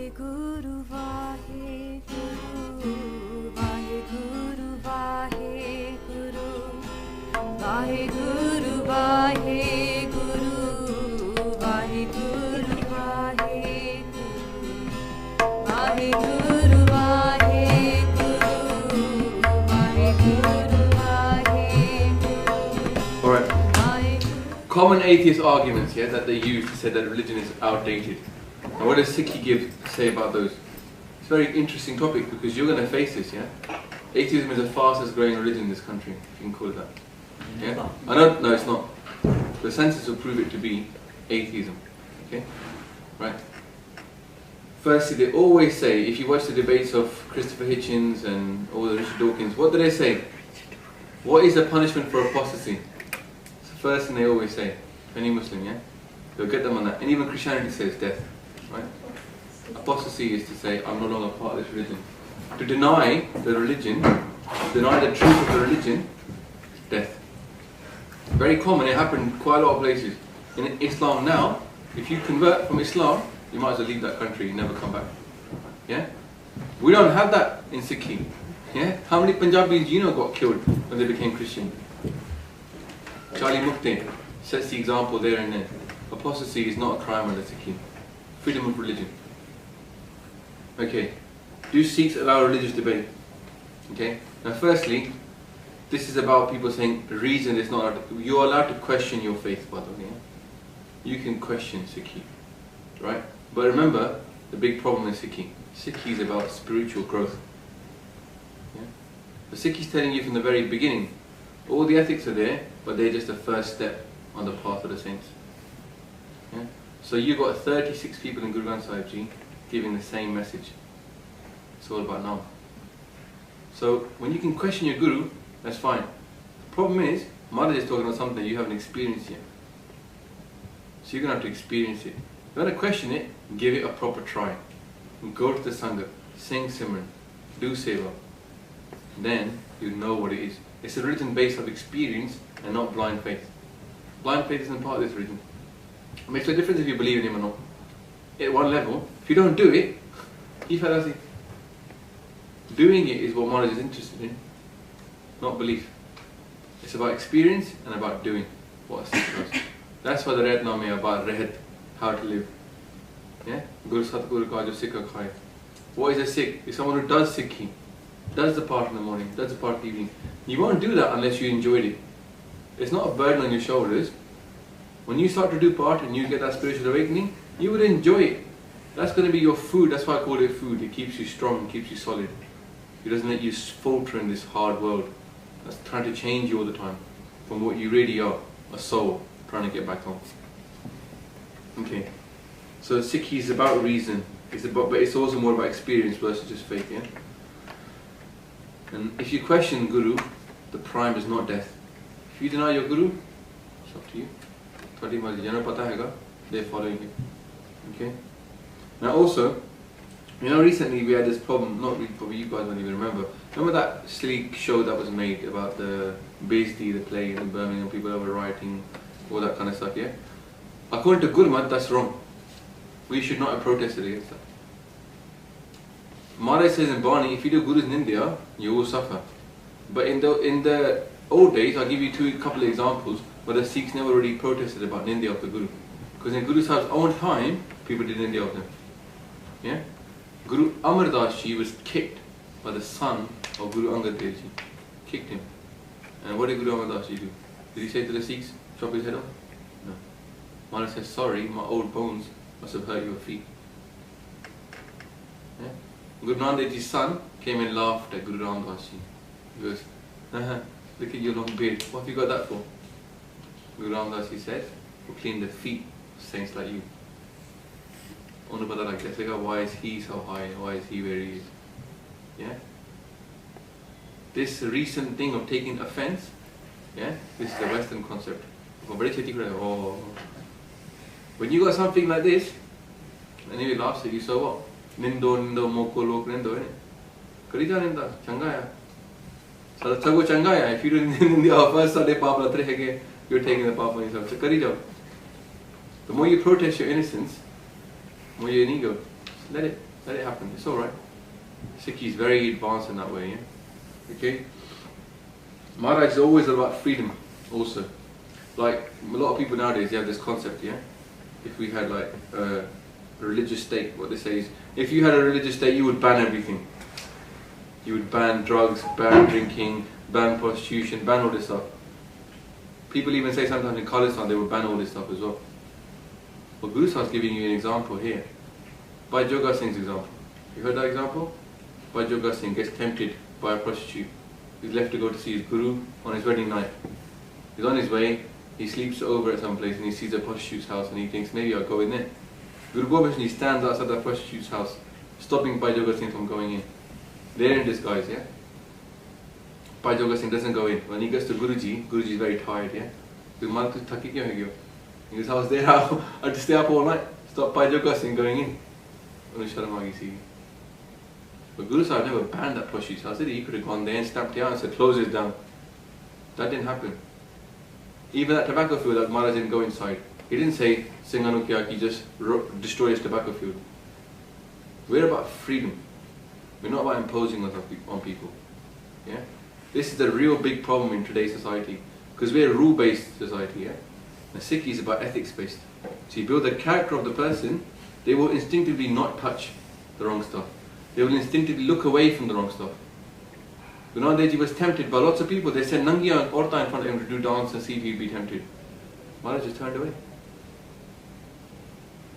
Vaheguru, Vaheguru, Vaheguru, Vaheguru, Vaheguru, Vaheguru, Vaheguru, Vaheguru, Vaheguru, Vaheguru, Vaheguru. All right. Common atheist arguments, yeah, that they use to say that religion is outdated. And what does Sikhi say about those? It's a very interesting topic because you're going to face this, yeah? Atheism is the fastest growing religion in this country, if you can call it that. Yeah? I know, no, it's not. The census will prove it to be atheism. Okay? Right? Firstly, they always say, if you watch the debates of Christopher Hitchens and all the Richard Dawkins, what do they say? What is the punishment for apostasy? It's the first thing they always say. Any Muslim, yeah? They'll get them on that. And even Christianity says death. Right? Apostasy is to say, I'm no longer part of this religion. To deny the religion, deny the truth of the religion, is death. Very common, it happened in quite a lot of places. In Islam now, if you convert from Islam, you might as well leave that country and never come back. Yeah? We don't have that in Sikhi. Yeah? How many Punjabis do you know got killed when they became Christian? Charlie Mukte sets the example there and there. Apostasy is not a crime under Sikhi. Freedom of religion. Okay. Do Sikhs allow religious debate? Okay. Now firstly, this is about people saying the reason it's not allowed to, you're allowed to question your faith, by the way. Yeah? You can question Sikhi. Right? But remember, the big problem is Sikhi. Sikhi is about spiritual growth. Yeah? The Sikhi is telling you from the very beginning, all the ethics are there, but they're just the first step on the path of the saints. Yeah? So you've got 36 people in Guru Granth Sahib Ji giving the same message. It's all about now. So when you can question your Guru, that's fine. The problem is, Maharaj is talking about something that you haven't experienced yet. So you're going to have to experience it. If you want to question it, give it a proper try. Go to the Sangha, sing Simran, do Seva. Then you know what it is. It's a religion based on experience and not blind faith. Blind faith isn't part of this religion. It makes no difference if you believe in him or not. At one level, if you don't do it, doing it is what Maharaj is interested in, not belief. It's about experience and about doing what a Sikh does. That's why the Rehat Name is about Rehat, how to live. Yeah? Guru Satguru ka jo Sikha khai. What is a Sikh? It's someone who does Sikhi, does the part in the morning, does the part in the evening. You won't do that unless you enjoyed it. It's not a burden on your shoulders. When you start to do part and you get that spiritual awakening, you would enjoy it. That's going to be your food. That's why I call it food. It keeps you strong, it keeps you solid. It doesn't let you falter in this hard world that's trying to change you all the time from what you really are, a soul trying to get back home. Okay, so Sikhi is about reason, but it's also more about experience versus just faith. Yeah. And if you question Guru, the prime is not death. If you deny your Guru, it's up to you. They're following you. Okay. Now also, you know, recently we had this problem, not really, probably you guys don't even remember. Remember that silly show that was made about the Beastie, the play in Birmingham, people that were rioting, all that kind of stuff, yeah? According to Gurmat, that's wrong. We should not have protested against that. Maharaj says in Bani, if you do Gurus in India, you will suffer. But in the old days, I'll give you a couple of examples, where the Sikhs never really protested about Nindya of the Guru. Because in Guru Sahib's own time, people did Nindya of them. Yeah? Guru Amrit Das Ji was kicked by the son of Guru Angad Dev Ji. Kicked him. And what did Guru Amrit Das Ji do? Did he say to the Sikhs, chop his head off? No. Maharaj says, sorry, my old bones must have hurt your feet. Yeah? Guru Nanak Dev Ji's son came and laughed at Guru Ram Das Ji. He goes, look at your long beard. What have you got that for? Guru Ram Das Ji said, to clean the feet of saints like you. Why is he so high? Why is he where he is? Yeah? This recent thing of taking offense, yeah, this is a Western concept. When you got something like this, and he laughs at you, so what? Nindo, moko, lok, nindo, innit? Karita ninda, changaya. So that's changaya. If you didn't in the first Sunday papa trehege, you're taking the papa on yourself. So karita. The more you protest your innocence, more your ego, let it. Let it happen. It's alright. Sikhi is very advanced in that way, yeah? Okay? Maharaj is always about freedom also. Like, a lot of people nowadays, they have this concept, yeah? If we had like a religious state, what they say is, if you had a religious state, you would ban everything. You would ban drugs, ban drinking, ban prostitution, ban all this stuff. People even say sometimes in Khalsa they would ban all this stuff as well. But Guru Sahib is giving you an example here. By Joga Singh's example. You heard that example? By Joga Singh gets tempted by a prostitute. He's left to go to see his Guru on his wedding night. He's on his way, he sleeps over at some place and he sees a prostitute's house and he thinks, maybe I'll go in there. Guru Gobind Singh stands outside that prostitute's house, stopping Bhai Joga Singh from going in. They're in disguise, yeah? Bhai Joga Singh doesn't go in. When he gets to Guruji, Guruji is very tired, yeah? He goes, I was there, I had to stay up all night. Stop Bhai Joga Singh going in. But Guru Sahib never banned that prostitute's house, did he? He could have gone there and stamped it out and said, close it down. That didn't happen. Even that tobacco field that Maharaj didn't go inside. He didn't say, Singhanu kya ki, just destroy his tobacco field. We're about freedom. We're not about imposing on people. Yeah? This is the real big problem in today's society. Because we're a rule-based society, yeah? And Sikhi is about ethics-based. So you build the character of the person, they will instinctively not touch the wrong stuff. They will instinctively look away from the wrong stuff. Guru Nanak Dev Ji was tempted by lots of people. They said Nangiya Orta in front of him to do dance and see if he'd be tempted. Maharaj just turned away.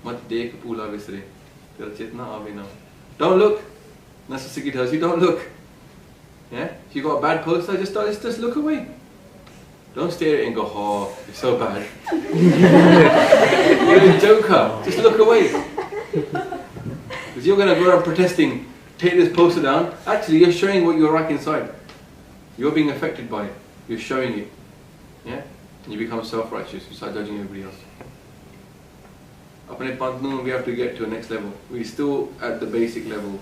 Mat dekh pula visre. Tera chetna aave na. Don't look. That's what Sikhi tells you, don't look. Yeah? If you got a bad poster, just look away. Don't stare at it and go, oh, it's so bad. You're a joker. Just look away. Because you're going to go around protesting, take this poster down. Actually, you're showing what you're like inside. You're being affected by it. You're showing it. Yeah? And you become self-righteous. You start judging everybody else. Apne pantnu, we have to get to a next level. We're still at the basic level.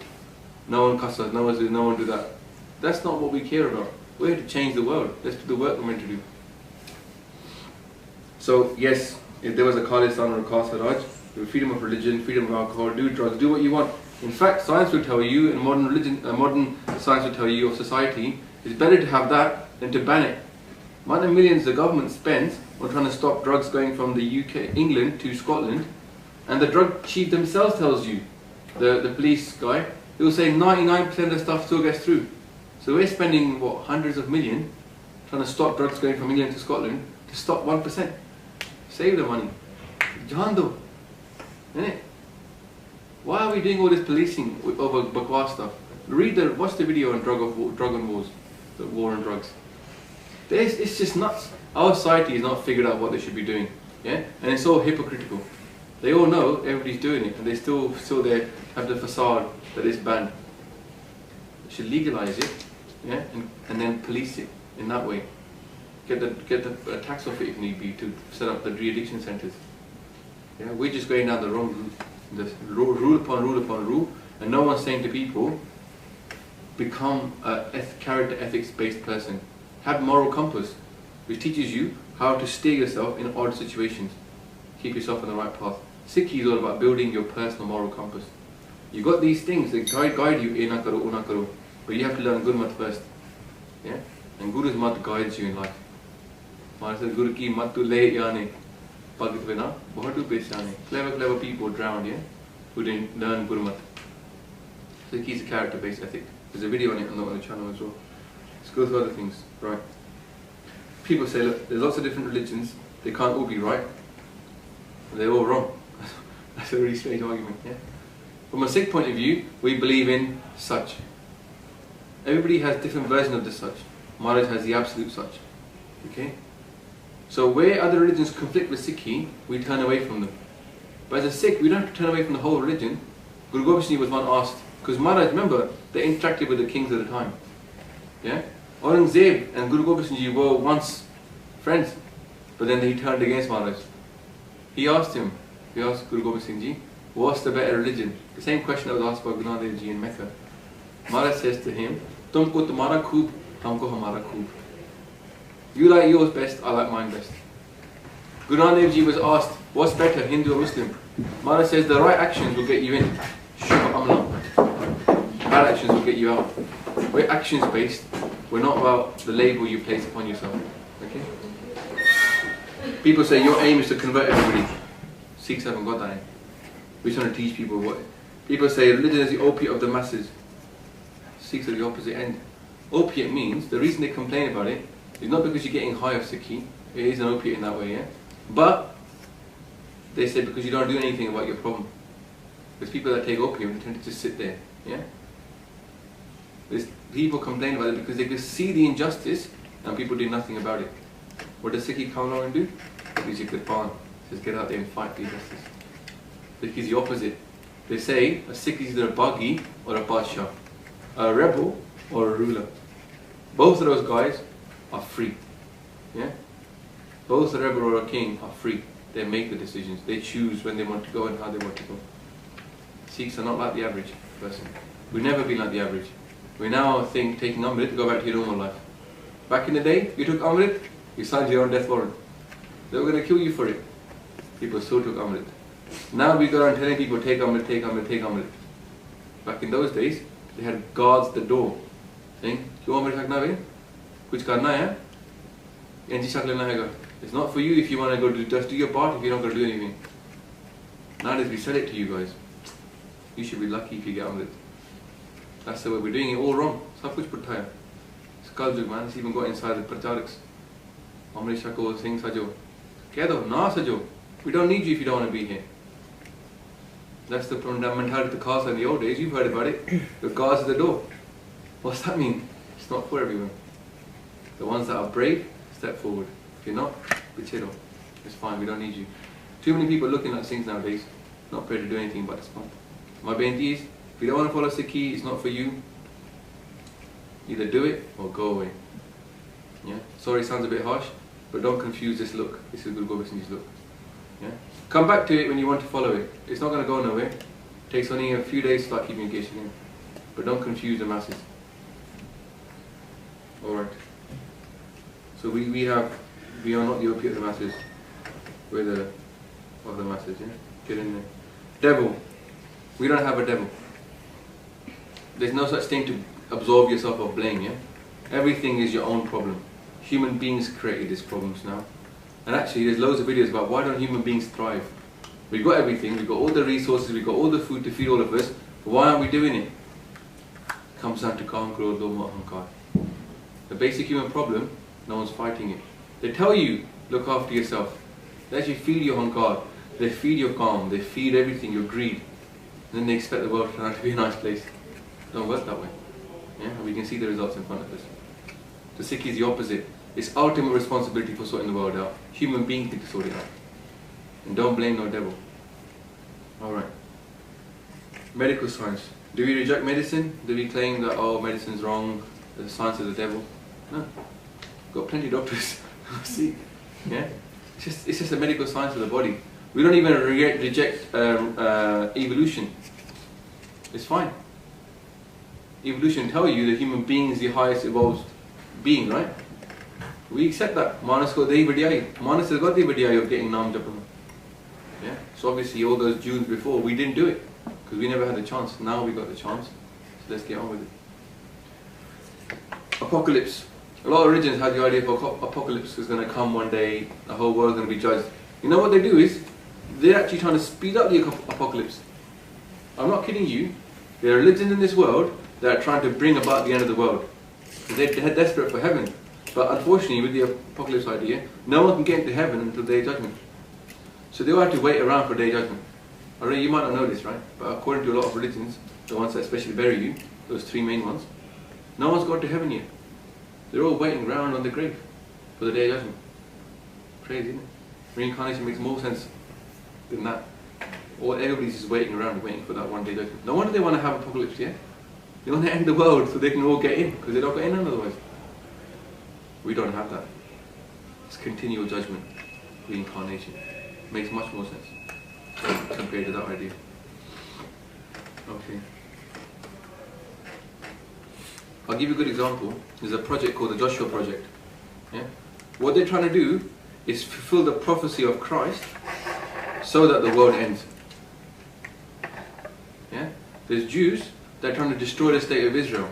No one cuss us, no one do that. That's not what we care about. We're here to change the world. Let's do the work we're meant to do. So, yes, if there was a Khalistan or a Khalsa Raj, freedom of religion, freedom of alcohol, do drugs, do what you want. In fact, science will tell you, and modern science will tell you of society, it's better to have that than to ban it. Amount of millions the government spends on trying to stop drugs going from the UK, England to Scotland, and the drug chief themselves tells you, the police guy, he will say 99% of the stuff still gets through. So we're spending, what, hundreds of millions trying to stop drugs going from England to Scotland to stop 1%. Save the money. Jahando. Isn't it? Why are we doing all this policing over bakwas stuff? Watch the video on drug and wars, the war on drugs. It's just nuts. Our society has not figured out what they should be doing. Yeah? And it's all hypocritical. They all know everybody's doing it, and they still there have the facade that it's banned. They should legalize it, yeah, and then police it in that way. Get the tax off it if need be to set up the de-addiction centres. Yeah, we're just going down the wrong route. The rule upon rule, and no one's saying to people, become a character ethics-based person. Have moral compass, which teaches you how to steer yourself in odd situations. Keep yourself on the right path. Sikhi is all about building your personal moral compass. You've got these things that guide you, e na karo, u na karo, but you have to learn Guru Mat first. Yeah? And Guru's Mat guides you in life. Maharaj says, Guru ki mat tu le yaane, pagat vina, bahatu pesane. Clever people drowned, yeah? Who didn't learn Guru Mat. Sikhi is a character-based ethic. There's a video on it on the channel as well. Let's go through other things. Right. People say, look, there's lots of different religions, they can't all be right. They're all wrong. That's a really strange argument, yeah? From a Sikh point of view, we believe in such. Everybody has different versions of this such. Maharaj has the absolute such. Okay? So where other religions conflict with Sikhi, we turn away from them. But as a Sikh, we don't have to turn away from the whole religion. Guru Gobind Singh was one asked, because Maharaj, remember, they interacted with the kings at the time. Yeah? Aurangzeb and Guru Gobind Singh were once friends, but then he turned against Maharaj. He asked Guru Gobind Singh Ji, what's the better religion? The same question that was asked by Guru Nanak Dev Ji in Mecca. Maharaj says to him, Tumko tumhara khoob, humko hamara khoob. You like yours best, I like mine best. Guru Nanak Dev Ji was asked, what's better, Hindu or Muslim? Maharaj says, the right actions will get you in. Shubha amla. will get you out. We're actions based. We're not about the label you place upon yourself. Okay? People say your aim is to convert everybody. Sikhs haven't got that aim. We're trying to teach people what. People say religion is the opiate of the masses. Sikhs are the opposite end. Opiate means, the reason they complain about it is not because you're getting high of Sikhi. It is an opiate in that way, yeah? But they say because you don't do anything about your problem. There's people that take opium, they tend to just sit there, yeah? There's people complain about it because they can see the injustice and people do nothing about it. What does Sikhi come along and do? Gives you good palm. Says get out there and fight the injustice. Sikh is the opposite. They say a Sikh is either a buggy or a parchar, a rebel or a ruler. Both of those guys are free. Yeah? Both a rebel or a king are free. They make the decisions. They choose when they want to go and how they want to go. Sikhs are not like the average person. We've never been like the average. We now think taking Amrit to go back to your normal life. Back in the day, you took Amrit, you signed your own death warrant. They were going to kill you for it. People still took Amrit. Now we go around telling people take Amrit, take Amrit, take Amrit. Back in those days, they had guards at the door saying, "Kyun Amrit thakna hai? Kuch karna hai? Inji shak lena hai." It's not for you if you want to go just do your part, if you're not going to do anything. Nowadays we sell it to you guys. You should be lucky if you get Amrit. That's the way we're doing it all wrong. Sab kuch putha hai. It's Kaljug, man. It's even got inside the parcharics. Amrit shako singh sajo. Keh do, na sajo. We don't need you if you don't want to be here. That's the mentality of the Khalsa in the old days. You've heard about it. The guards at the door. What's that mean? It's not for everyone. The ones that are brave, step forward. If you're not, bichiro. It's fine, we don't need you. Too many people looking at things nowadays, not prepared to do anything but respond. My benti is, if you don't want to follow Sikhi, it's not for you. Either do it or go away. Yeah? Sorry, it sounds a bit harsh, but don't confuse this look. This is Guru Gobind Singh's look. Yeah? Come back to it when you want to follow it. It's not going to go nowhere. It takes only a few days to start keeping engaged again. But don't confuse the masses. Alright. So we are not the opiate of the masses. We're the of the masses, yeah? Get in there. Devil. We don't have a devil. There's no such thing to absolve yourself of blame, yeah? Everything is your own problem. Human beings created these problems now. And actually there's loads of videos about why don't human beings thrive. We've got everything, we've got all the resources, we've got all the food to feed all of us. Why aren't we doing it? Comes down to Kam, Krodh, Loma, Ahankar. The basic human problem, no one's fighting it. They tell you, look after yourself. They actually feed your Ahankar. They feed your Kam, they feed everything, your greed. And then they expect the world to turn out to be a nice place. It don't work that way. Yeah? And we can see the results in front of us. The Sikh is the opposite. It's ultimate responsibility for sorting the world out. Human beings need to sort it out. And don't blame no devil. Alright. Medical science. Do we reject medicine? Do we claim that, oh, medicine's wrong, the science is the devil? No. Got plenty of doctors. See? Yeah? It's just a medical science of the body. We don't even reject evolution. It's fine. Evolution tells you that human being is the highest evolved being, right? We accept that. Manas ko dei vadiyai. Manas has got the vadiyai of getting naam japana. Yeah? So obviously all those Jews before, we didn't do it. Because we never had the chance. Now we got the chance. So let's get on with it. Apocalypse. A lot of religions had the idea of apocalypse is going to come one day, the whole world is going to be judged. You know what they do is, they're actually trying to speed up the apocalypse. I'm not kidding you. There are religions in this world that are trying to bring about the end of the world. They're desperate for heaven. But unfortunately, with the apocalypse idea, no one can get into heaven until the day of judgment. So they all have to wait around for day of judgment. Alright, you might not know this, right? But according to a lot of religions, the ones that especially bury you, those three main ones, no one's got to heaven yet. They're all waiting around on the grave for the day of judgment. Crazy, isn't it? Reincarnation makes more sense than that. Everybody's just waiting around, waiting for that one day judgment. No wonder they want to have apocalypse, yeah? They want to end the world so they can all get in, because they don't get in otherwise. We don't have that. It's continual judgment, reincarnation. Makes much more sense compared to that idea. Okay. I'll give you a good example. There's a project called the Joshua Project. Yeah? What they're trying to do is fulfill the prophecy of Christ so that the world ends. Yeah? There's Jews they're trying to destroy the state of Israel.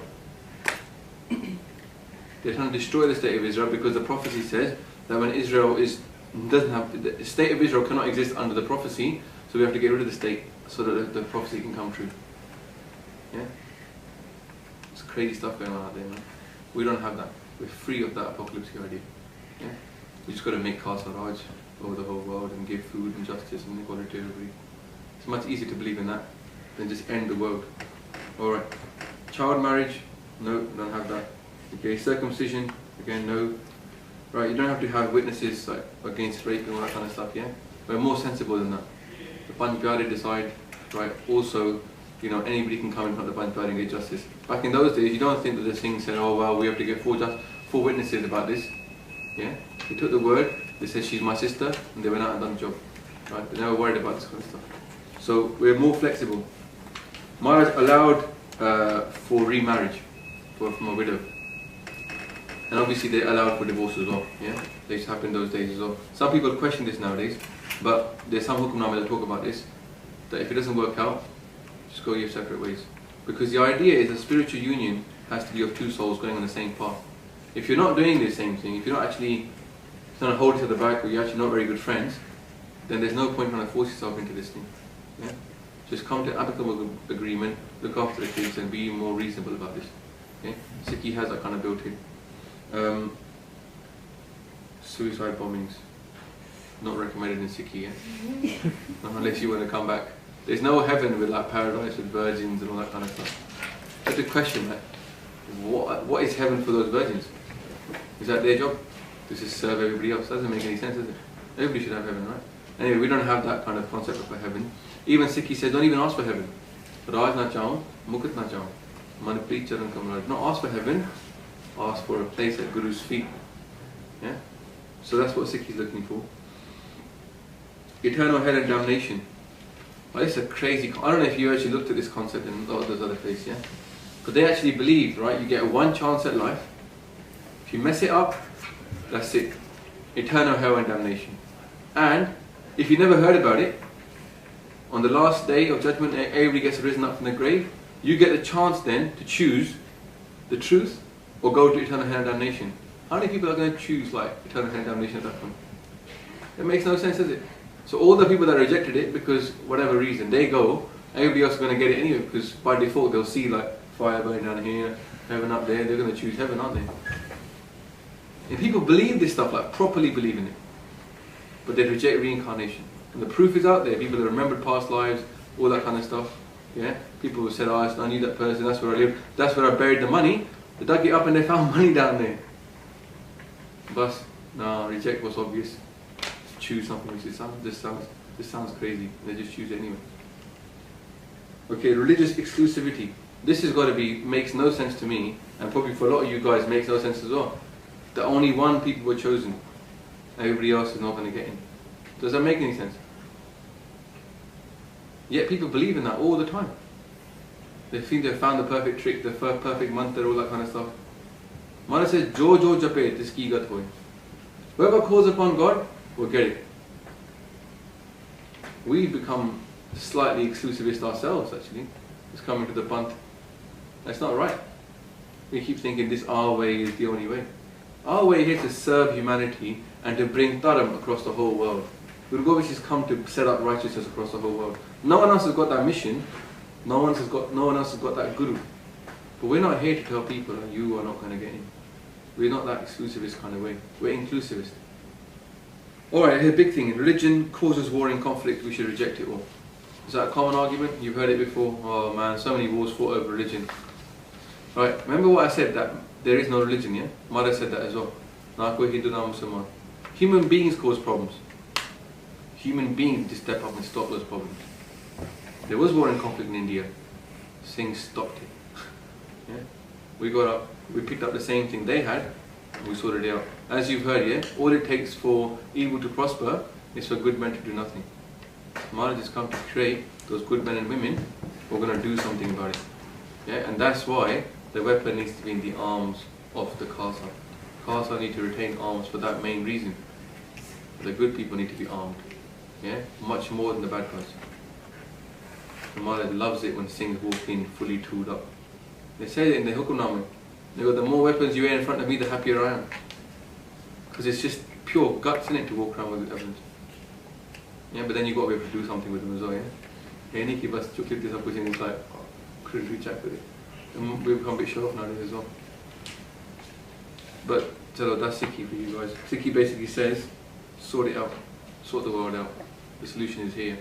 They're trying to destroy the state of Israel because the prophecy says that when Israel doesn't have, the state of Israel cannot exist under the prophecy, so we have to get rid of the state so that the prophecy can come true. Yeah? It's crazy stuff going on out there, man. We don't have that. We're free of that apocalyptic idea. Yeah? We just got to make Khalsa Raj over the whole world and give food and justice and equality to everybody. It's much easier to believe in that than just end the world. Alright. Child marriage? No, don't have that. Okay, circumcision? Again, no. Right, you don't have to have witnesses like against rape and all that kind of stuff, yeah? We're more sensible than that. The Panchayat decide, right, also, you know, anybody can come in front of the Panchayat and get justice. Back in those days, you don't think that the thing said, oh well, we have to get four witnesses about this. Yeah? They took the word, they said she's my sister, and they went out and done the job. Right? They're never worried about this kind of stuff. So we're more flexible. Marriage allowed for remarriage from a widow. And obviously they allowed for divorce as well. Yeah? They used to happen in those days as well. Some people question this nowadays, but there's some hukumnama that talk about this, that if it doesn't work out, just go your separate ways. Because the idea is a spiritual union has to be of two souls going on the same path. If you're not doing the same thing, if you're not actually trying to hold each other back, or you're actually not very good friends, then there's no point trying to force yourself into this thing. Yeah? Just come to amicable agreement, look after the kids, and be more reasonable about this. Okay? Sikhi has that kind of built in. Suicide bombings, not recommended in Sikhi, yeah? Unless you want to come back. There's no heaven with like paradise with virgins and all that kind of stuff. Just a question, like, what is heaven for those virgins? Is that their job? To just serve everybody else? That doesn't make any sense, does it? Everybody should have heaven, right? Anyway, we don't have that kind of concept of heaven. Even Sikhi says, don't even ask for heaven. Raj na chao, mukut na chao. Manpreet charan kamraj. Not ask for heaven, ask for a place at Guru's feet. Yeah? So that's what Sikhi is looking for. Eternal hell and damnation. Well, it's a crazy, I don't know if you actually looked at this concept in all those other places, yeah? But they actually believe, right, you get one chance at life. If you mess it up, that's it. Eternal hell and damnation. And if you never heard about it, on the last day of judgment, everybody gets risen up from the grave, you get the chance then to choose the truth or go to eternal hell and damnation. How many people are going to choose like eternal hell and damnation at that point? It makes no sense, does it? So all the people that rejected it, because whatever reason, they go, everybody else is going to get it anyway, because by default they'll see like fire burning down here, heaven up there, they're going to choose heaven, aren't they? And people believe this stuff, like properly believe in it, but they reject reincarnation. And the proof is out there, people that remembered past lives, all that kind of stuff. Yeah, people who said, oh, I knew that person, that's where I live, that's where I buried the money. They dug it up and they found money down there. But no, reject what's obvious. Choose something which this sounds crazy. They just choose it anyway. Okay, religious exclusivity. This has got to be, makes no sense to me, and probably for a lot of you guys makes no sense as well. That only one people were chosen, everybody else is not going to get in. Does that make any sense? Yet people believe in that all the time. They think they've found the perfect trick, the perfect mantra, all that kind of stuff. Mara says, Jo Jo Jape, Tiski Gat Hoy. Whoever calls upon God will get it. We become slightly exclusivist ourselves, actually. It's coming to the punt. That's not right. We keep thinking this our way is the only way. Our way here to serve humanity and to bring dharam across the whole world. Guru Gobind has come to set up righteousness across the whole world. No one else has got that mission. No one else has got that guru. But we're not here to tell people that you are not going to get in. We're not that exclusivist kind of way. We're inclusivist. Alright, a big thing. Religion causes war and conflict. We should reject it all. Is that a common argument? You've heard it before. Oh man, so many wars fought over religion. Right, remember what I said, that there is no religion, yeah? Mother said that as well. Na koi Hindu na Musliman. Human beings cause problems. Human beings just step up and stop those problems. There was war and conflict in India. Singh stopped it. Yeah? We got up, we picked up the same thing they had, and we sorted it out. As you've heard, yeah, all it takes for evil to prosper is for good men to do nothing. Maharaj has come to create those good men and women who are going to do something about it. Yeah? And that's why the weapon needs to be in the arms of the Khalsa. Khalsa need to retain arms for that main reason. The good people need to be armed. Yeah? Much more than the bad guys. The Maharaj loves it when Singhs walk in fully tooled up. They say it in the Hukamnama. They go, the more weapons you wear in front of me, the happier I am. Because it's just pure guts in it to walk around with weapons. Yeah, but then you've got to be able to do something with them as well, yeah? Hey, Nikki, bas chukli this up, it's like, couldn't reach out with it. And we become a bit show off nowadays as well. But, chalo, that's Sikhi for you guys. Sikhi basically says, sort it out. Sort the world out. The solution is here.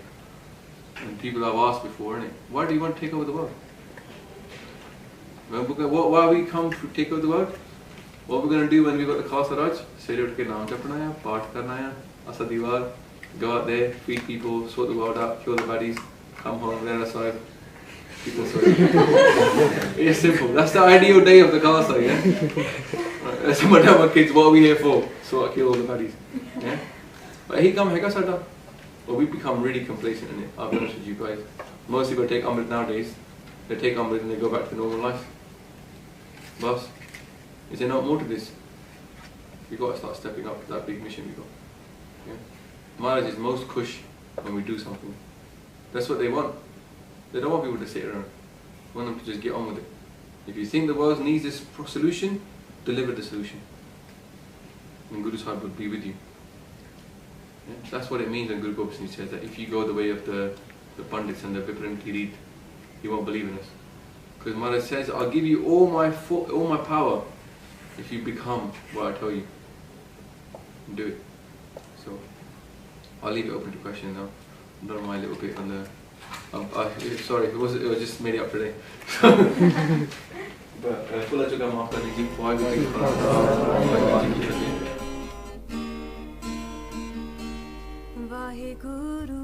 And people have asked before, innit? Why do you want to take over the world? Why we come to take over the world? What we're going to do when we got the Khalsa Raj? Say to ke naam japna hai, part karna hai, asa diwar, go out there, feed people, sort the world out, kill the baddies, come home, let us live. People sorry. It's simple. That's the ideal day of the Khalsa, yeah? Right. That's what I tell my kids, what are we here for? So I kill all the baddies. Yeah? But he come hega sada. Well, we become really complacent in it. I'll be honest with you guys. Most people take Amrit nowadays. They take Amrit and they go back to normal life. Boss, is there not more to this? We've got to start stepping up to that big mission we got. Yeah? Maharaj is most kush when we do something. That's what they want. They don't want people to sit around. They want them to just get on with it. If you think the world needs this solution, deliver the solution. And Guru Sahib will be with you. Yeah? That's what it means when Guru Gobind Singh says that if you go the way of the Pandits and the Vipran Kirit, you won't believe in us. Because Maharaj says, I'll give you all my power if you become what I tell you. Do it. So, I'll leave it open to questions now. I don't mind a little bit on the... sorry, it was just made it up today. But, full of jagah maaf karne ki khwaah Vaheguru